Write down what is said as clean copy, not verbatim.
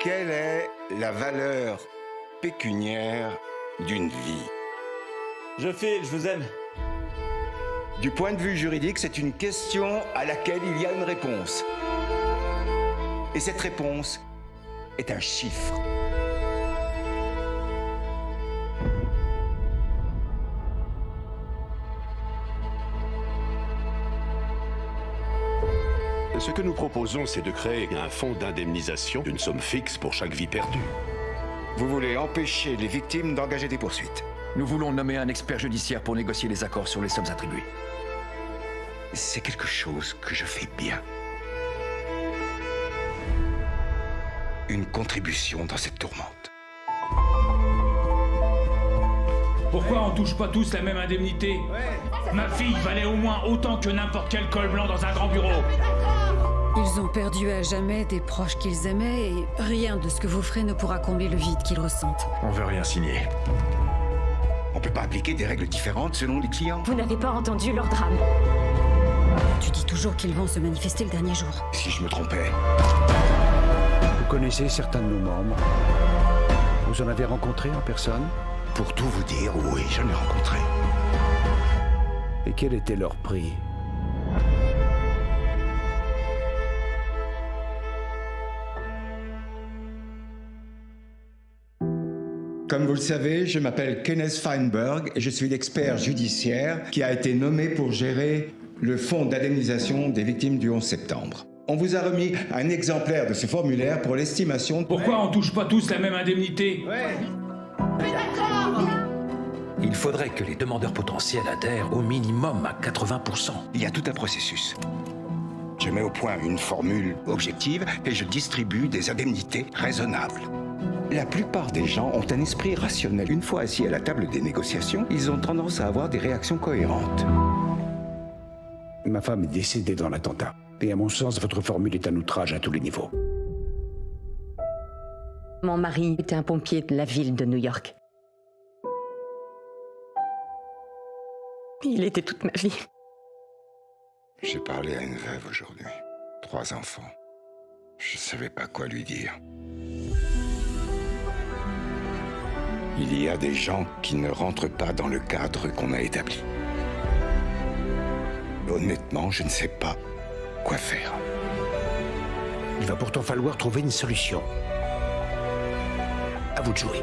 Quelle est la valeur pécuniaire d'une vie? Je file, je vous aime. Du point de vue juridique, c'est une question à laquelle il y a une réponse. Et cette réponse est un chiffre. Ce que nous proposons, c'est de créer un fonds d'indemnisation d'une somme fixe pour chaque vie perdue. Vous voulez empêcher les victimes d'engager des poursuites. Nous voulons nommer un expert judiciaire pour négocier les accords sur les sommes attribuées. C'est quelque chose que je fais bien. Une contribution dans cette tourmente. Pourquoi on touche pas tous la même indemnité? Ma fille valait au moins autant que n'importe quel col blanc dans un grand bureau. Ils ont perdu à jamais des proches qu'ils aimaient et rien de ce que vous ferez ne pourra combler le vide qu'ils ressentent. On veut rien signer. On peut pas appliquer des règles différentes selon les clients. Vous n'avez pas entendu leur drame. Tu dis toujours qu'ils vont se manifester le dernier jour. Si je me trompais. Vous connaissez certains de nos membres? Vous en avez rencontré en personne? Pour tout vous dire, oui, j'en ai rencontré. Et quel était leur prix? Comme vous le savez, je m'appelle Kenneth Feinberg et je suis l'expert judiciaire qui a été nommé pour gérer le fonds d'indemnisation des victimes du 11 septembre. On vous a remis un exemplaire de ce formulaire pour l'estimation de... Pourquoi on touche pas tous la même indemnité? Il faudrait que les demandeurs potentiels adhèrent au minimum à 80%. Il y a tout un processus. Je mets au point une formule objective et je distribue des indemnités raisonnables. La plupart des gens ont un esprit rationnel. Une fois assis à la table des négociations, ils ont tendance à avoir des réactions cohérentes. Ma femme est décédée dans l'attentat. Et à mon sens, votre formule est un outrage à tous les niveaux. Mon mari était un pompier de la ville de New York. Il était toute ma vie. J'ai parlé à une veuve aujourd'hui. 3 enfants. Je savais pas quoi lui dire. Il y a des gens qui ne rentrent pas dans le cadre qu'on a établi. Honnêtement, je ne sais pas quoi faire. Il va pourtant falloir trouver une solution. À vous de jouer.